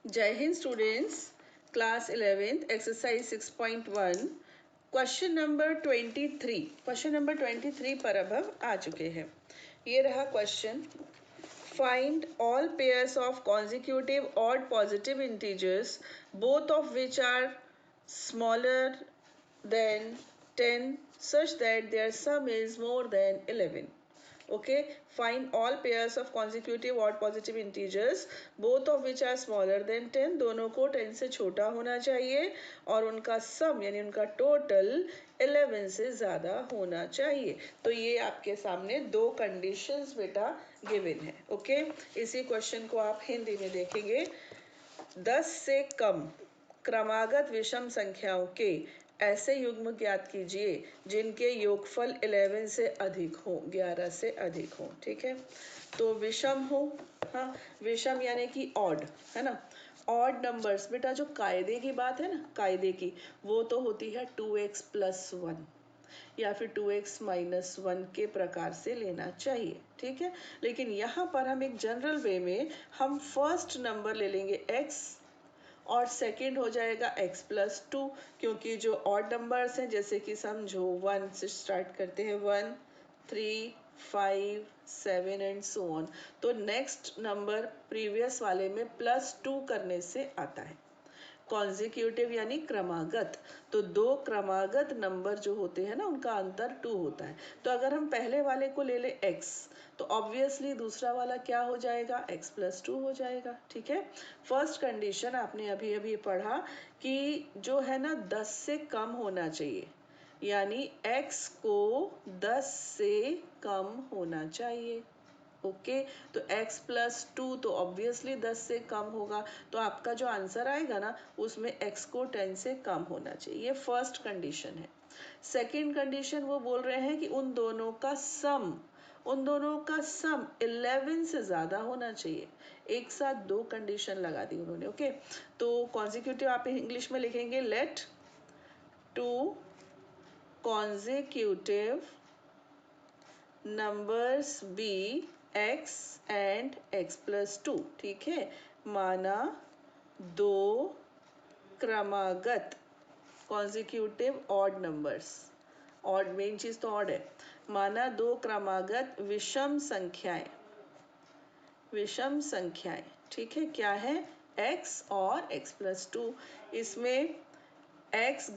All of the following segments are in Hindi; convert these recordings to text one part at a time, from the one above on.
जय हिंद students, class 11th exercise 6.1 question number 23 पर अब हम आ चुके हैं। ये रहा question. Find all pairs of consecutive odd positive integers both of which are smaller than 10 such that their sum is more than 11. Okay, find all pairs of consecutive odd positive integers both of which are smaller than 10, दोनों को 10 से छोटा होना चाहिए और उनका सम यानी उनका टोटल 11 से ज़्यादा होना चाहिए। तो ये आपके सामने दो कंडीशंस बेटा गिवन है। ओके, इसी क्वेश्चन को आप हिंदी में देखेंगे। 10 से कम क्रमागत विषम संख्याओं के ऐसे युग्म ज्ञात कीजिए जिनके योगफल 11 से अधिक हो, 11 से अधिक हो। ठीक है, तो विषम हो, हाँ विषम यानी कि ऑड, है ना। ऑड नंबर्स बेटा, जो कायदे की बात है ना, कायदे की, वो तो होती है 2x + 1 या फिर 2x - 1 के प्रकार से लेना चाहिए। ठीक है, लेकिन यहाँ पर हम एक जनरल वे में हम फर्स्ट नंबर ले लेंगे x और सेकंड हो जाएगा x + 2, क्योंकि जो ऑड नंबर्स हैं, जैसे कि समझो 1 से स्टार्ट करते हैं, 1 3 5 7 एंड सो ऑन, तो नेक्स्ट नंबर प्रीवियस वाले में +2 करने से आता है। कॉन्जिक्यूटिव यानी क्रमागत, तो दो क्रमागत नंबर जो होते हैं ना, उनका अंतर 2 होता है। तो अगर हम पहले वाले को ले ले x, तो ऑब्वियसली दूसरा वाला क्या हो जाएगा, x + 2 हो जाएगा। ठीक है, फर्स्ट कंडीशन आपने अभी अभी पढ़ा कि जो है ना 10 से कम होना चाहिए, यानी x को 10 से कम होना चाहिए। ओके, तो x + 2 तो ऑब्वियसली 10 से कम होगा, तो आपका जो आंसर आएगा ना, उसमें x को 10 से कम होना चाहिए। ये फर्स्ट कंडीशन है। सेकंड कंडीशन वो बोल रहे हैं कि उन दोनों का सम 11 से ज़्यादा होना चाहिए। एक साथ दो कंडीशन लगा दी उन्होंने। ओके, तो कॉन्जिक्यूटिव आप इंग्लिश में लिखेंगे, let two consecutive numbers be x and x + 2। ठीक है, माना दो क्रमागत consecutive odd numbers, odd main चीज तो ऑड है, माना दो क्रमागत विषम संख्याएं, विषम संख्याएं। ठीक है, क्या है, x और x + 2। इसमें x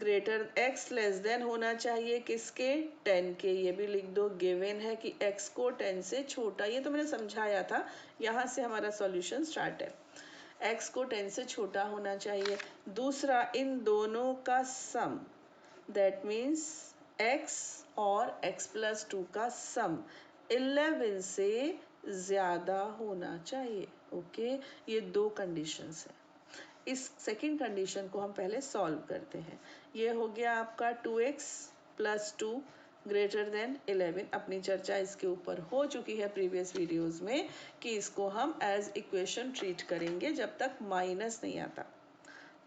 लेस देन होना चाहिए किसके, 10 के। ये भी लिख दो, गिवन है कि x को 10 से छोटा, ये तो मैंने समझाया था, यहाँ से हमारा सॉल्यूशन स्टार्ट है। x को 10 से छोटा होना चाहिए। दूसरा, इन दोनों का सम, दैट मीन्स x और x + 2 का सम 11 से ज़्यादा होना चाहिए। ओके, ये दो कंडीशंस हैं। इस सेकंड कंडीशन को हम पहले सॉल्व करते हैं। ये हो गया आपका 2x + 2 ग्रेटर देन 11। अपनी चर्चा इसके ऊपर हो चुकी है प्रीवियस वीडियोस में कि इसको हम एज इक्वेशन ट्रीट करेंगे जब तक माइनस नहीं आता।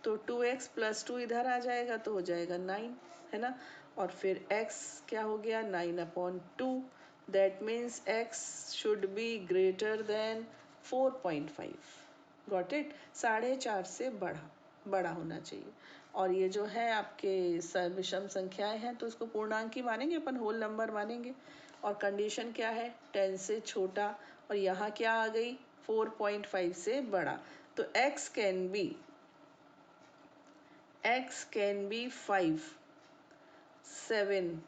तो 2x + 2 इधर आ जाएगा तो हो जाएगा 9, है ना। और फिर x क्या हो गया, 9/2, that means x should be greater then 4.5। Got it, 4.5 से बड़ा होना चाहिए। और ये जो है आपके विषम संख्याएं हैं, तो इसको पूर्णांक ही मानेंगे अपन, होल नंबर मानेंगे। और कंडीशन क्या है, 10 से छोटा, और यहाँ क्या आ गई, 4.5 से बड़ा। तो x कैन बी 5, 7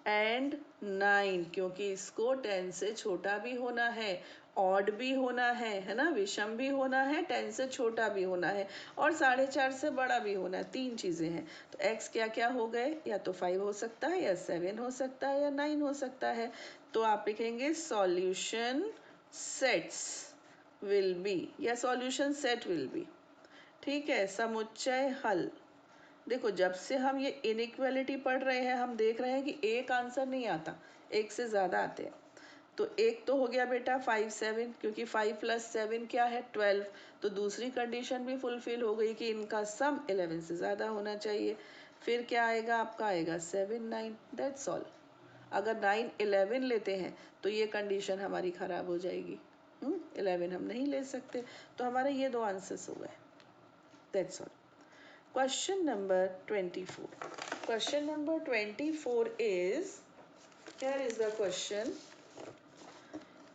एंड 9, क्योंकि इसको 10 से छोटा भी होना है, ऑड भी होना है ना, विषम भी होना है, 10 से छोटा भी होना है, और 4.5 से बड़ा भी होना है। तीन चीज़ें हैं। तो x क्या क्या हो गए, या तो 5 हो सकता है, या 7 हो सकता है, या 9 हो सकता है। तो आप लिखेंगे सॉल्यूशन सेट्स विल बी, या सॉल्यूशन सेट विल बी। ठीक है, समुच्चय हल। देखो, जब से हम ये इनइक्वालिटी पढ़ रहे हैं, हम देख रहे हैं कि एक आंसर नहीं आता, एक से ज़्यादा आते हैं। तो एक तो हो गया बेटा 5 7, क्योंकि 5 + 7 क्या है, 12। तो दूसरी कंडीशन भी फुलफिल हो गई कि इनका सम 11 से ज़्यादा होना चाहिए। फिर क्या आएगा, आपका आएगा 7 9, दैट्स ऑल। अगर 9 11 लेते हैं तो ये कंडीशन हमारी ख़राब हो जाएगी। 11 हम नहीं ले सकते। तो हमारे ये दो आंसर्स हो गए। That's all. Question number 24. Question number 24 is, here is the question.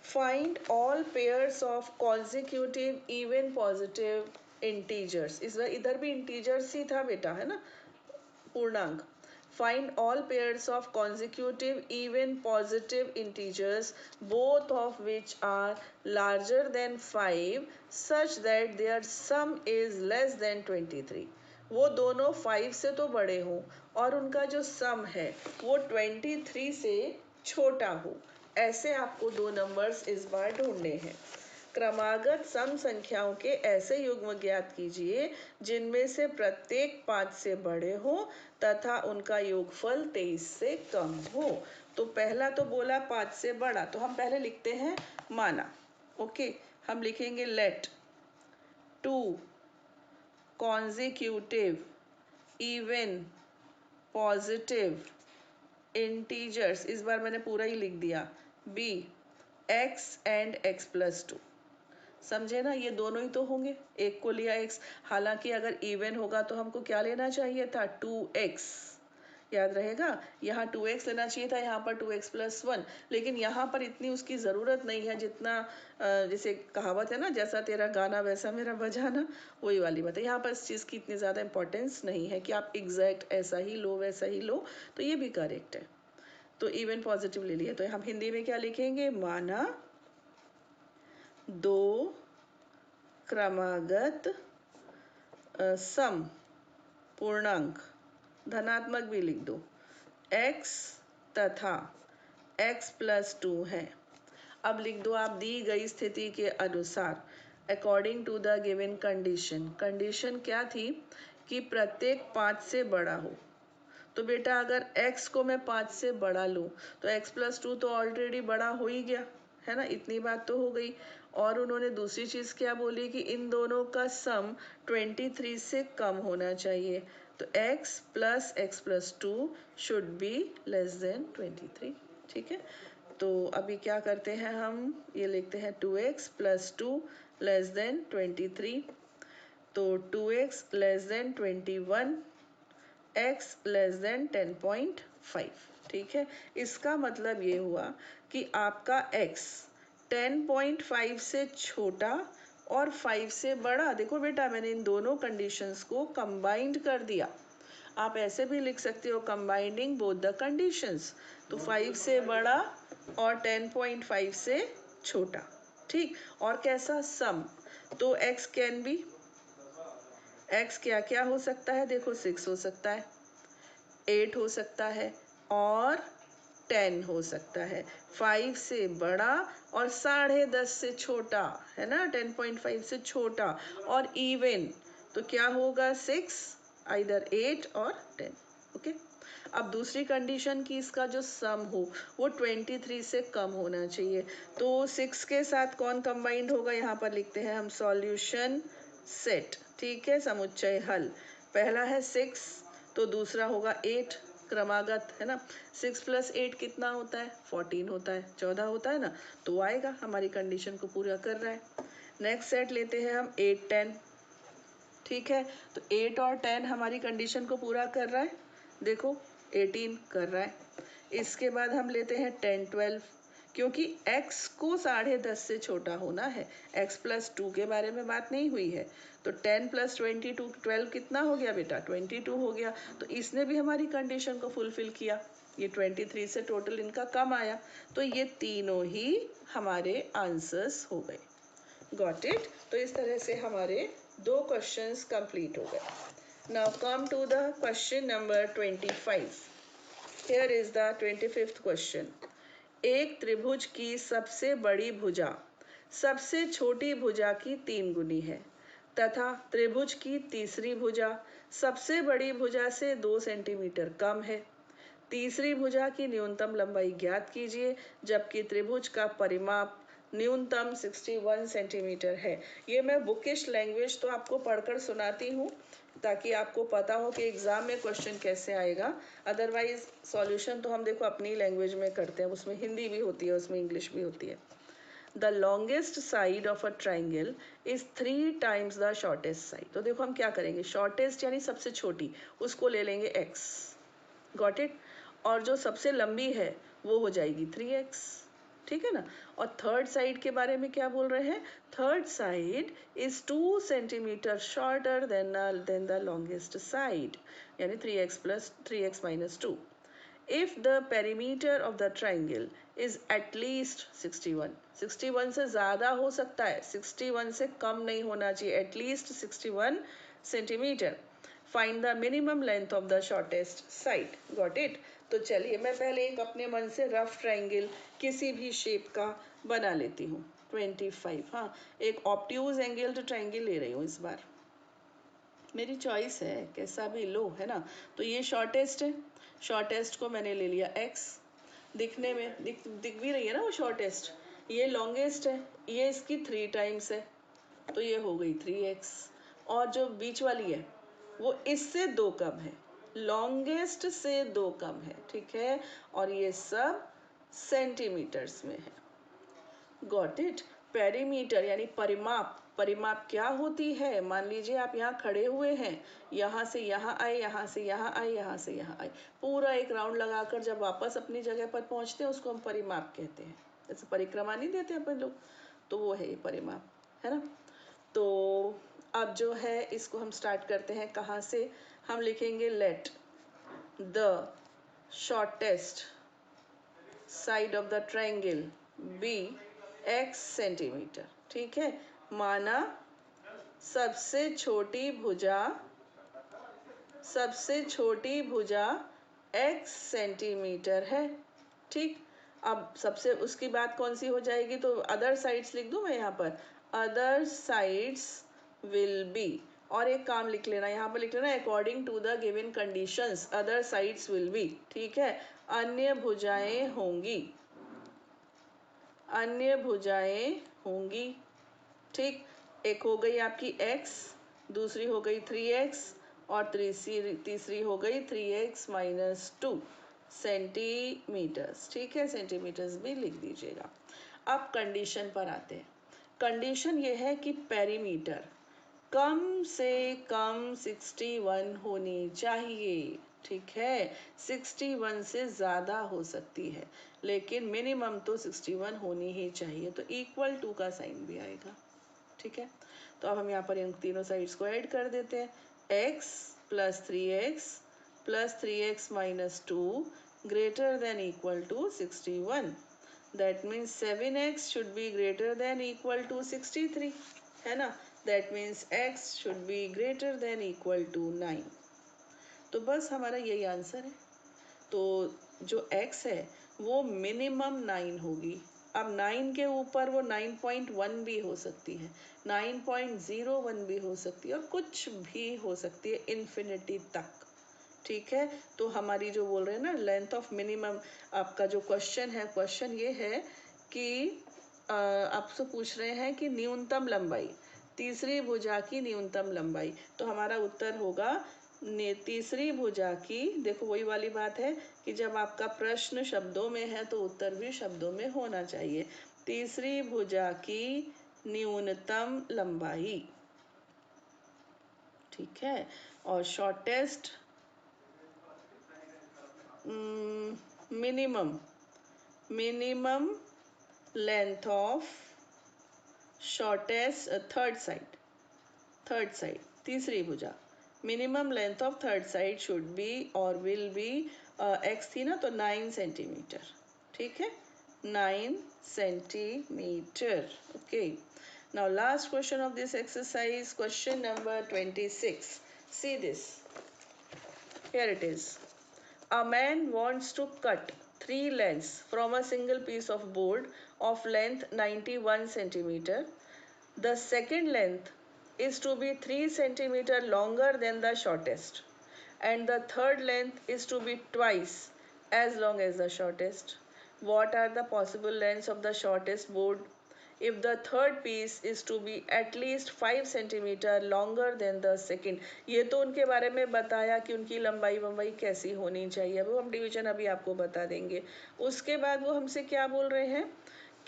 Find all pairs of consecutive even positive integers. इस बार इधर भी integers ही था बेटा, है ना, पूर्णांक. Find all pairs of consecutive even positive integers, both of which are larger than 5, such that their sum is less than 23. वो दोनों 5 से तो बड़े हों और उनका जो सम है वो 23 से छोटा हो. ऐसे आपको दो नंबर्स इस बार ढूंढने हैं. क्रमागत सम संख्याओं के ऐसे युग्म ज्ञात कीजिए जिनमें से प्रत्येक 5 से बड़े हो तथा उनका योगफल 23 से कम हो. तो पहला तो बोला 5 से बड़ा, तो हम पहले लिखते हैं माना. ओके, हम लिखेंगे late 2 consecutive even positive integers, इस बार मैंने पूरा ही लिख दिया, b x and x plus 2. समझे ना, ये दोनों ही तो होंगे. एक को लिया x, हालांकि अगर इवन होगा तो हमको क्या लेना चाहिए था, 2x. याद रहेगा, यहाँ 2x लेना चाहिए था, यहाँ पर 2x plus 1. लेकिन यहाँ पर इतनी उसकी ज़रूरत नहीं है जितना, जैसे कहावत है ना, जैसा तेरा गाना वैसा मेरा बजाना, वही वाली बात है. यहाँ पर इस चीज़ की इतनी ज़्यादा इंपॉर्टेंस नहीं है कि आप एग्जैक्ट ऐसा ही लो वैसा ही लो, तो ये भी करेक्ट है. तो इवन पॉजिटिव ले लिया, तो हम हिंदी में क्या लिखेंगे, माना दो क्रमागत सम पूर्णांक, धनात्मक भी लिख दो, x तथा x plus 2 है. अब लिख दो आप दी गई स्थिति के अनुसार, according to the given condition. Condition क्या थी कि प्रत्येक 5 से बड़ा हो. तो बेटा अगर x को मैं 5 से बड़ा लूँ तो x plus 2 तो ऑलरेडी बड़ा हो ही गया, है ना, इतनी बात तो हो गई. और उन्होंने दूसरी चीज़ क्या बोली कि इन दोनों का सम 23 से कम होना चाहिए. तो x plus x plus 2 should be less than 23. ठीक है, तो अभी क्या करते हैं, हम ये लिखते हैं 2x plus 2 लेस देन 23. तो 2x less than 21, x less than 10.5. ठीक है, इसका मतलब ये हुआ कि आपका x 10.5 से छोटा और 5 से बड़ा. देखो बेटा, मैंने इन दोनों कंडीशंस को कंबाइंड कर दिया. आप ऐसे भी लिख सकते हो, कंबाइनिंग बोथ द कंडीशंस. तो 5 से बड़ा और 10.5 से छोटा. ठीक, और कैसा, सम. तो x कैन बी, x क्या क्या हो सकता है, देखो 6 हो सकता है, 8 हो सकता है और 10 हो सकता है. 5 से बड़ा और 10.5 से छोटा, है ना, 10.5 से छोटा. और इवन तो क्या होगा, 6, आइदर 8 और 10. ओके, अब दूसरी कंडीशन की इसका जो सम हो वो 23 से कम होना चाहिए. तो 6 के साथ कौन कंबाइंड होगा, यहाँ पर लिखते हैं हम सॉल्यूशन सेट. ठीक है, समुच्चय हल. पहला है 6, तो दूसरा होगा 8, क्रमागत, है ना. 6 plus 8 कितना होता है, 14 होता है, 14 होता है ना. तो आएगा, हमारी कंडीशन को पूरा कर रहा है. नेक्स्ट सेट लेते हैं हम 8, 10. ठीक है, तो 8 और 10 हमारी कंडीशन को पूरा कर रहा है. देखो 18 कर रहा है. इसके बाद हम लेते हैं 10, 12, क्योंकि x को 10.5 से छोटा होना है. x plus 2 के बारे में बात नहीं हुई है. तो 10 plus 22, 12 कितना हो गया बेटा, 22 हो गया. तो इसने भी हमारी कंडीशन को फुलफिल किया. ये 23 से टोटल इनका कम आया. तो ये तीनों ही हमारे आंसर्स हो गए. Got it. तो इस तरह से हमारे दो क्वेश्चंस कंप्लीट हो गए. Now come to the question number 25. Here is the 25th question. एक त्रिभुज की सबसे बड़ी भुजा सबसे छोटी भुजा की 3 गुनी है तथा त्रिभुज की तीसरी भुजा सबसे बड़ी भुजा से 2 सेंटीमीटर कम है. तीसरी भुजा की न्यूनतम लंबाई ज्ञात कीजिए जबकि त्रिभुज का परिमाप न्यूनतम 61 सेंटीमीटर है. ये मैं बुकिश लैंग्वेज तो आपको पढ़कर सुनाती हूँ ताकि आपको पता हो कि एग्जाम में क्वेश्चन कैसे आएगा. अदरवाइज सॉल्यूशन तो हम देखो अपनी लैंग्वेज में करते हैं, उसमें हिंदी भी होती है, उसमें इंग्लिश भी होती है. The longest side of a triangle is 3 times the shortest side. तो देखो हम क्या करेंगे, शॉर्टेस्ट यानी सबसे छोटी, उसको ले लेंगे x, गॉट इट, और जो सबसे लंबी है वो हो जाएगी 3x, ठीक है ना। और थर्ड साइड के बारे में क्या बोल रहे हैं, third side is 2 centimetre shorter than the longest side, यानी 3x plus 3x minus 2। if the perimeter of the triangle is at least 61, 61 से ज़्यादा हो सकता है, 61 से कम नहीं होना चाहिए, at least 61 centimetre, find the minimum length of the shortest side, got it। तो चलिए मैं पहले एक अपने मन से रफ ट्राइंगल किसी भी शेप का बना लेती हूँ। 25, हाँ, एक ऑब्ट्यूज एंगल्ड ट्राइंगल ले रही हूँ इस बार, मेरी चॉइस है, कैसा भी लो, है ना। तो ये शॉर्टेस्ट है, शॉर्टेस्ट को मैंने ले लिया x, दिखने में दिख भी रही है ना वो शॉर्टेस्ट। ये लॉन्गेस्ट है, ये इसकी 3 टाइम्स है, तो ये हो गई 3x। और जो बीच वाली है वो इससे 2 कम है, लॉन्गेस्ट से 2 कम है, ठीक है, और ये सब सेंटीमीटर्स में है, गॉट इट। पेरीमीटर यानी परिमाप, परिमाप क्या होती है, मान लीजिए आप यहाँ खड़े हुए हैं, यहाँ से यहाँ आए, यहाँ से यहाँ आए, यहाँ से यहाँ आए, पूरा एक राउंड लगाकर जब वापस अपनी जगह पर पहुँचते हैं उसको हम परिमाप कहते हैं। जैसे परिक्रमा नहीं देते अपन लोग, तो वो है ये परिमाप, है ना। तो अब जो है इसको हम स्टार्ट करते हैं, कहाँ से हम लिखेंगे, let the shortest side of the triangle be x centimetre, ठीक है। माना सबसे छोटी भुजा x सेंटीमीटर है, ठीक। अब सबसे उसकी बात कौन सी हो जाएगी, तो अदर साइड्स लिख दूं मैं यहाँ पर, अदर साइड्स विल बी, और एक काम लिख लेना यहाँ पर, लिख लेना according to the given conditions other sides will be, ठीक है। अन्य भुजाएं होंगी, अन्य भुजाएं होंगी, ठीक। एक हो गई आपकी x, दूसरी हो गई 3x, और तीसरी हो गई 3x माइनस 2 सेंटीमीटर्स, ठीक है, सेंटीमीटर्स भी लिख दीजिएगा। अब कंडीशन पर आते हैं। कंडीशन ये है कि पेरीमीटर कम से कम 61 होनी चाहिए, ठीक है। 61 से ज़्यादा हो सकती है, लेकिन मिनिमम तो 61 होनी ही चाहिए, तो इक्वल टू का साइन भी आएगा, ठीक है। तो अब हम यहाँ पर इन तीनों साइड्स को ऐड कर देते हैं, x plus 3x plus 3x minus 2 greater than equal to 61, that means 7x should be greater than equal to 63, है ना। That means x should be greater than equal to 9। तो बस हमारा यही आंसर है। तो जो x है वो मिनिमम 9 होगी। अब 9 के ऊपर वो 9.1 भी हो सकती है, 9.01 भी हो सकती है, और कुछ भी हो सकती है इन्फिनिटी तक, ठीक है। तो हमारी जो बोल रहे हैं ना लेंथ ऑफ मिनिमम, आपका जो क्वेश्चन है, क्वेश्चन ये है कि आपसे पूछ रहे हैं कि न्यूनतम लंबाई, तीसरी भुजा की न्यूनतम लंबाई, तो हमारा उत्तर होगा तीसरी भुजा की, देखो वही वाली बात है कि जब आपका प्रश्न शब्दों में है तो उत्तर भी शब्दों में होना चाहिए। तीसरी भुजा की न्यूनतम लंबाई, ठीक है। और shortest minimum length of shortest third side तीसरी भुजा, minimum length of third side should be और विल बी, x थी ना तो 9 सेंटीमीटर, ठीक है, 9 centimetre, okay. Now last question of this exercise, question number 26, see this, here it is, a man wants to cut 3 lengths from a single piece of board of length 91 centimeter. The second length is to be 3 centimeter longer than the shortest, and the third length is to be twice as long as the shortest. What are the possible lengths of the shortest board if the third piece is to be at least 5 centimeter longer than the second? ये तो उनके बारे में बताया कि उनकी लंबाई कैसी होनी चाहिए, वो हम डिवीजन अभी आपको बता देंगे। उसके बाद वो हमसे क्या बोल रहे हैं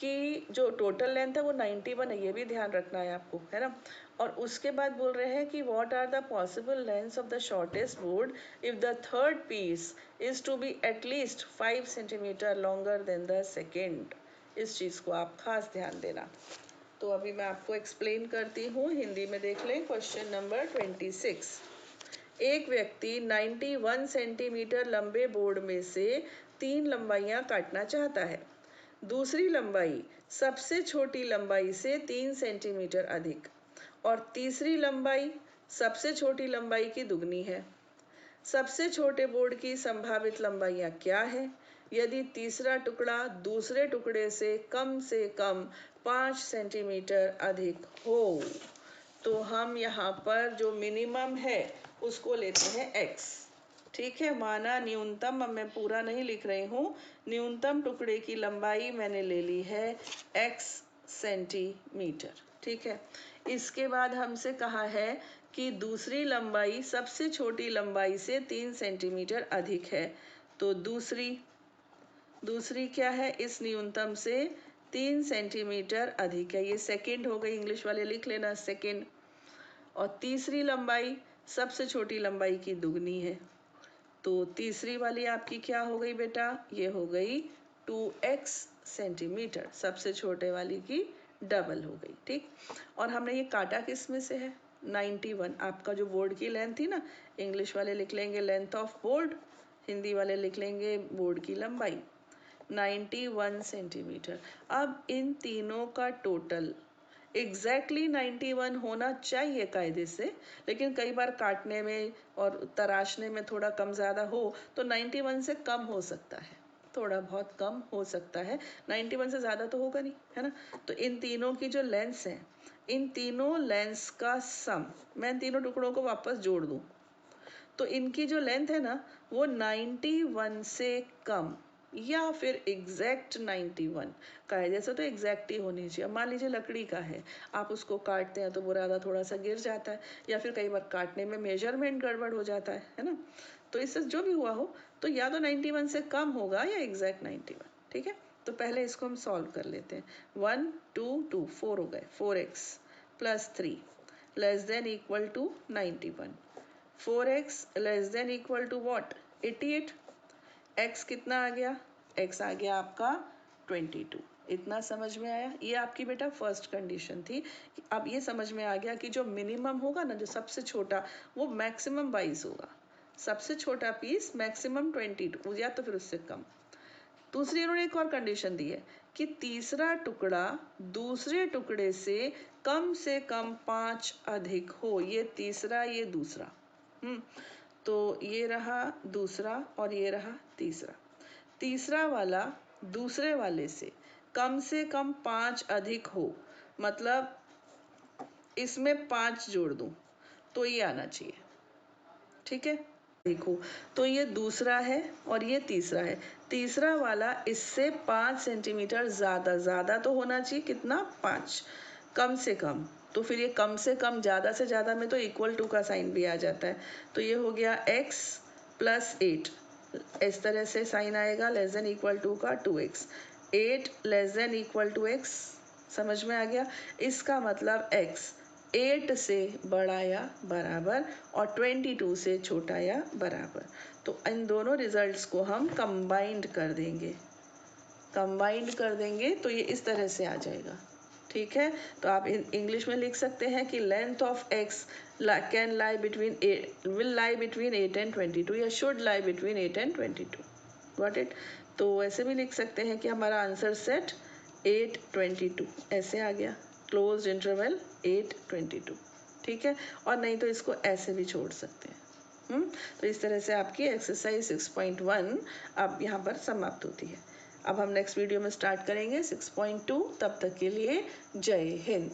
कि जो टोटल लेंथ है वो 91 है, ये भी ध्यान रखना है आपको, है ना। और उसके बाद बोल रहे हैं कि what are the possible lengths of the shortest board if the third piece is to be at least 5 centimetre longer than the second. इस चीज़ को आप खास ध्यान देना। तो अभी मैं आपको एक्सप्लेन करती हूँ, हिंदी में देख लें। Question number 26। एक व्यक्ति 91 सेंटीमीटर लंबे बोर्ड में से 3 लंबाइयाँ काटना चाहता है। दूसरी लंबाई सबसे छोटी लंबाई से 3 सेंटीमीटर अधिक और तीसरी लंबाई सबसे छोटी लंबाई की दुगनी है। सबसे छोटे बोर्ड की संभावित लंबाइयाँ क्या है? यदि तीसरा टुकड़ा दूसरे टुकड़े से कम 5 सेंटीमीटर अधिक हो, तो हम यहाँ पर जो मिनिमम है उसको लेते हैं x। ठीक है, माना न्यूनतम, अब मैं पूरा नहीं लिख रही हूँ, न्यूनतम टुकड़े की लंबाई मैंने ले ली है x सेंटीमीटर। ठीक है, इसके बाद हमसे कहा है कि दूसरी लंबाई सबसे छोटी लंबाई से 3 सेंटीमीटर अधिक है। तो दूसरी क्या है? इस न्यूनतम से 3 सेंटीमीटर अधिक है। ये सेकंड हो गई, इंग्लिश वाले लिख लेना सेकंड। और तीसरी लंबाई सबसे छोटी लंबाई की दुगनी है। तो तीसरी वाली आपकी क्या हो गई बेटा? ये हो गई 2x सेंटीमीटर, सबसे छोटे वाली की डबल हो गई। ठीक, और हमने ये काटा किस में से है? 91। आपका जो बोर्ड की लेंथ थी ना, इंग्लिश वाले लिख लेंगे लेंथ ऑफ बोर्ड, हिंदी वाले लिख लेंगे बोर्ड की लंबाई, 91 सेंटीमीटर। अब इन तीनों का टोटल एग्जैक्टली 91 होना चाहिए कायदे से, लेकिन कई बार काटने में और तराशने में थोड़ा कम ज़्यादा हो तो 91 से कम हो सकता है, थोड़ा बहुत कम हो सकता है, 91 से ज़्यादा तो होगा नहीं, है ना। तो इन तीनों की जो लेंथ्स हैं, इन तीनों लेंथ्स का सम, मैं इन तीनों टुकड़ों को वापस जोड़ दूँ तो इनकी जो लेंथ है ना वो 91 से कम या फिर एग्जैक्ट 91, कायदे से तो एग्जैक्ट ही होनी चाहिए। अब मान लीजिए लकड़ी का है, आप उसको काटते हैं तो बुरादा थोड़ा सा गिर जाता है, या फिर कई बार काटने में मेजरमेंट गड़बड़ हो जाता है ना। तो इससे जो भी हुआ हो तो या तो 91 से कम होगा या एग्जैक्ट 91। ठीक है, तो पहले इसको हम सॉल्व कर लेते हैं। 1 2 2 4 हो गए, 4x + 3 less than equal to 91। 4x less than equal to what? 88। x कितना आ गया? x आ गया आपका 22। इतना समझ में आया? ये आपकी बेटा फर्स्ट कंडीशन थी। अब ये समझ में आ गया कि जो मिनिमम होगा ना, जो सबसे छोटा, वो मैक्सिमम 22 होगा। सबसे छोटा पीस मैक्सिमम 22 या तो फिर उससे कम। दूसरी इन्होंने एक और कंडीशन दी है कि तीसरा टुकड़ा दूसरे टुकड़े से कम 5 अधिक हो। ये तीसरा, ये दूसरा। तो ये रहा दूसरा और ये रहा तीसरा। तीसरा वाला दूसरे वाले से कम 5 अधिक हो, मतलब इसमें 5 जोड़ दूं तो ये आना चाहिए। ठीक है, देखो, तो ये दूसरा है और ये तीसरा है। तीसरा वाला इससे 5 सेंटीमीटर ज़्यादा तो होना चाहिए, कितना? 5। कम से कम, तो फिर ये कम से कम ज़्यादा से ज़्यादा में तो इक्वल टू का साइन भी आ जाता है। तो ये हो गया x + 8, इस तरह से साइन आएगा, लेस देन इक्वल टू का 2x। 8 less than equal to x, समझ में आ गया? इसका मतलब x 8 से बड़ा या बराबर और 22 से छोटा या बराबर। तो इन दोनों रिजल्ट्स को हम कंबाइंड कर देंगे तो ये इस तरह से आ जाएगा। ठीक है, तो आप इंग्लिश में लिख सकते हैं कि length of x can lie between will lie between 8 and 22 या should lie between 8 and 22। Got it? तो ऐसे भी लिख सकते हैं कि हमारा आंसर सेट 8 22 ऐसे आ गया, क्लोज्ड इंटरवल 8 22। ठीक है, और नहीं तो इसको ऐसे भी छोड़ सकते हैं। तो इस तरह से आपकी एक्सरसाइज 6.1 अब यहाँ पर समाप्त होती है। अब हम नेक्स्ट वीडियो में स्टार्ट करेंगे 6.2। तब तक के लिए जय हिंद।